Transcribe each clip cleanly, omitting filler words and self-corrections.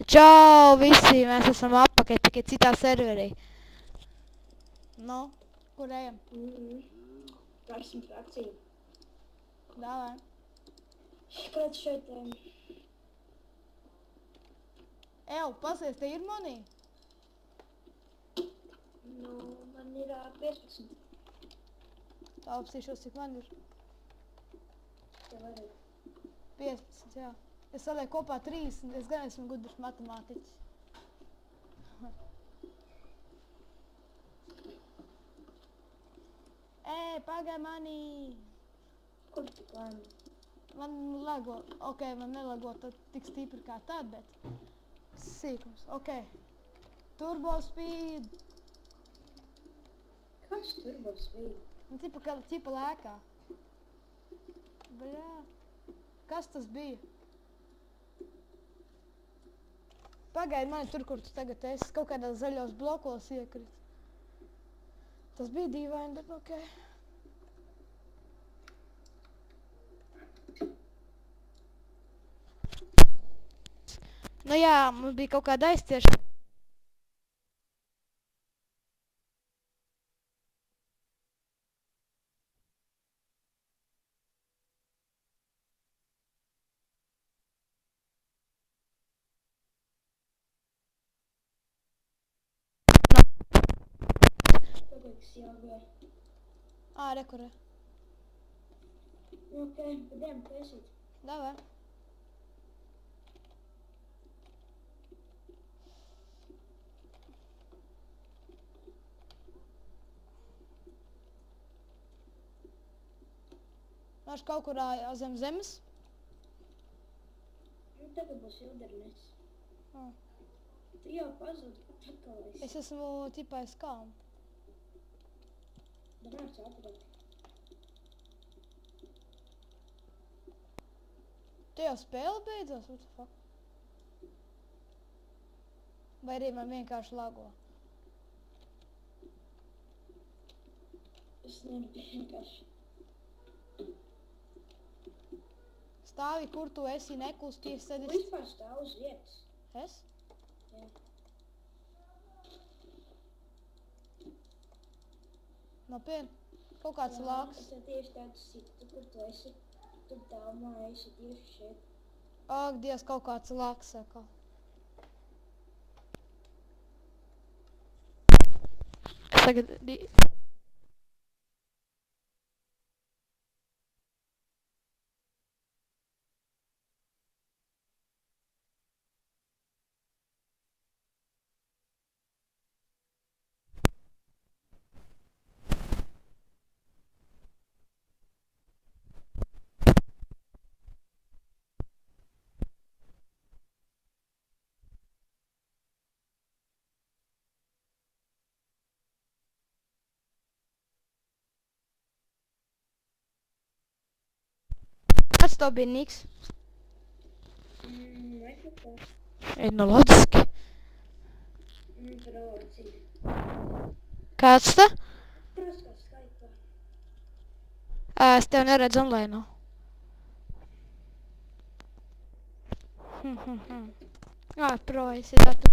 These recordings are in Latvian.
Čau visi, mēs esam apakaļ, tikai citā serverī. Nu, kur ejam? Vērsim frakciju. Davai. Kāds šeit? Pasies, te ir monī? Nu, man ir 15. Tā apsīšos, cik man ir. Tev arī. 15, jā. Es salieku kopā 30, es gan esmu gudrs matemātiķis. Pagai manī! Kur tu klāni? Man lago, man nelago tik stipri kā tad, bet sīkums, Turbo speed! Kas turbo speed? Un tipa lēkā. Bļā, kas tas bija? Pagaidi mani tur, kur tu tagad esi, kaut kādās zaļos blokos iekrit. Tas bija dīvaini, bet okei. Nu jā, mums bija kaut kāda aizciešana. Pagaid, kas jāgāja. Rekure. Ok, padiem taisīt. Davai. Nāš kaut kurā zem zemes? Nu, tagad būs ildernis. Ah. Tu jau pazūd, atkal esi. Es esmu tipā aiz kalnu. Domāts atrast. Tu jau spēle beidzās? What the fuck? Vai arī man vienkārši lago? Es nebiju vienkārši. Stāvi, kur tu esi, nekusties, tad Tu es... vispār stāv uz vietas. Es? Jā. Nopietni. Kaut kāds lāks. Es tev tieši tādu situ, kur tu esi. Tu tālumā esi tieši šeit. Ak, Dievs, kaut kāds lāks saka. Es tagad... Kāds tev bija niks? Mikrofons. Nu, loģiski. Braucīgi. Kāds te? Prost, kā skaitā. Es tev neredzu online. Pro, esi datu.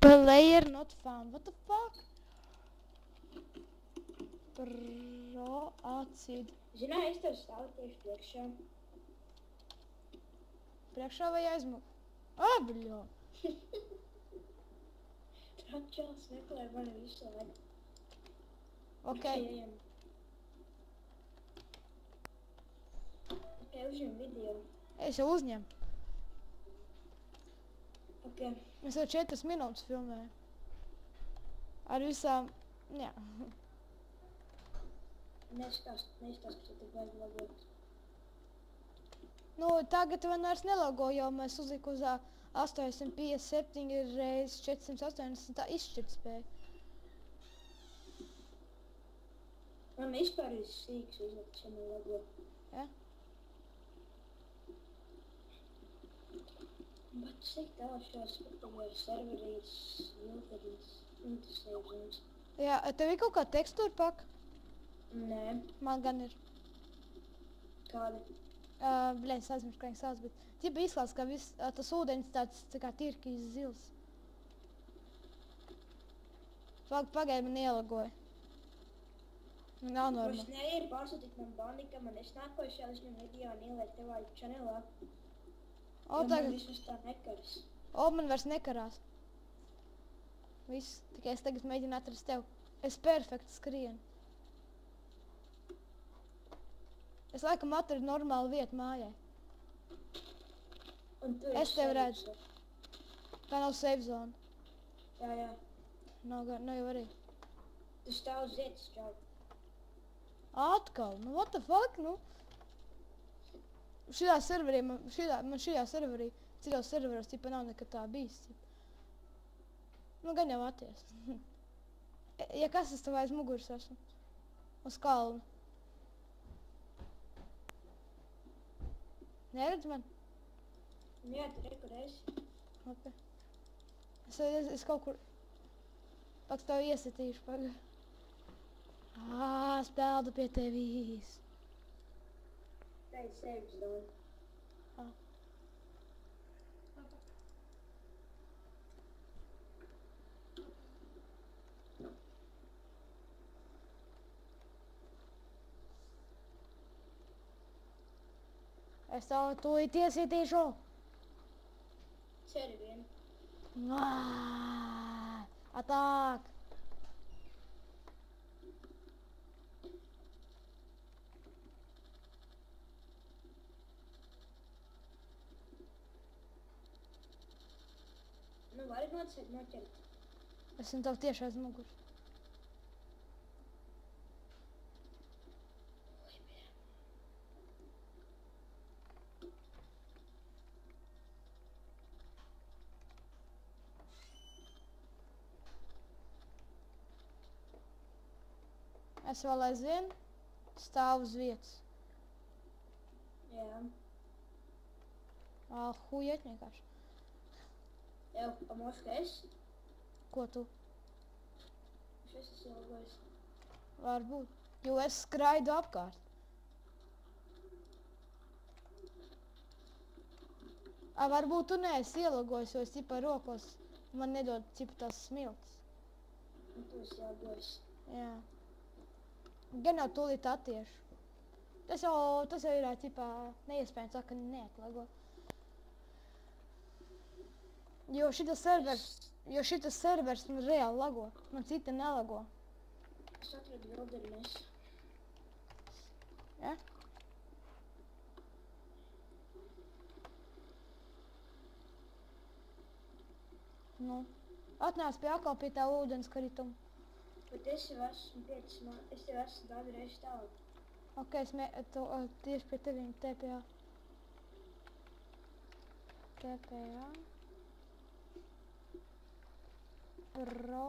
Player not found. What the fuck? Proacid. Zināji, es tev stāvu tieši priekšā. Priekšā vai aizmug? Bļo. Tračās meklē mani visu laiku. Ok. Ejam. Ok, uzņem video. Es jau uzņemu. Ok. Mēs jau 4 minūtes filmēju. Ar visām... Jā. Neskatās, ka tu tik vajag lagot. Nu, tagad man vairs nelogo, jo mēs uzliku uz 857 reiz 480 tā izšķirtspēja. Man vispār ir sīks uzlikt šiem logo. Ja? Bet cik tālu šos patīkos serverīs, jūtarīs, tas saves. Jā, tev ir kaut kā tekstūra paka? Nē, Man gan ir. kāda. Bļaļ, es aizmirstu, kā viņi sauc, bet ķipa izklās, ka tas ūdenis tāds tā kā tirkīs zils. Pagaid, man ielagoja. Nav Viņš normāli. nevar pārsūtīt man bandika, man es nākošajā viņam video un ieliek tevā čanelā. O, Jo man tagad, vismaz tā nekaras. man vairs nekarās. Viss, tikai es tagad mēģinu atrast tev. Es perfekti skrienu. Es laikam atradu normālu vietu mājai. Un tu Es tevi redzu. Tā nav safe zone. Jā. Nav jau arī. Tu stāv uz vietas, čau. Atkal, nu what the fuck, nu? Šajā serverī, man šajā serverī, citos serveros tipa nav nekad tā bijis. Tipa. Nu, gan jau atties. Ja kas es tev aiz muguras esmu? Uz kalnu. Neredz man? Jā, tu rekur esi. Okay. Es kaut kur... Pats tev iesitīšu pagad. Spēldu pie tevīs. Tā ir safe zone. Es tev tūlīt iesitīšu. Ceri vien. Atāk. Nu, vari noķert. Esmu tev tieši aiz muguras. Es vēl aizvien stāvu uz vietas. Jā. Huiet vienkārši. Jau, pamošu, ka es? Ko tu? Es esmu ielogojis. Varbūt. Jo es skraidu apkārt. Varbūt tu neesi ielogojis, jo es cipa rokos man nedod cipa tās smiltis. Un tu esi ielogojis. Jā. Gan jau tūlīt attiešu. Tas jau ir ķipā neiespējams saka neatlago. Jo šitas servers man reāli lago. Man cita nelago. Es atradu Wilderness. Ja? Nu. Atnāc pie tā ūdens karituma. Bet es jau esmu daudz reizi tālu. Ok, tieši pie tevīm TPA. TPA. Pro.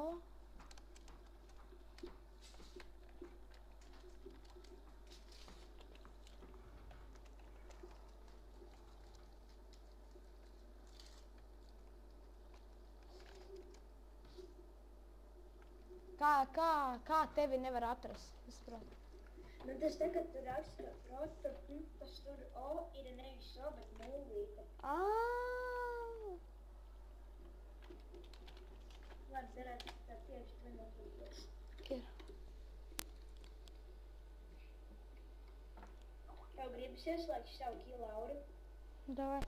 Kā tevi nevar atrast? Es saprotu. Nu, tas tagad tu raksti, ka tas tur O ir nevis O, bet nullīte. Labi, darētu tā tieši minūtīties. Ir. Tev gribas ieslēgt savu kilauru? Davai.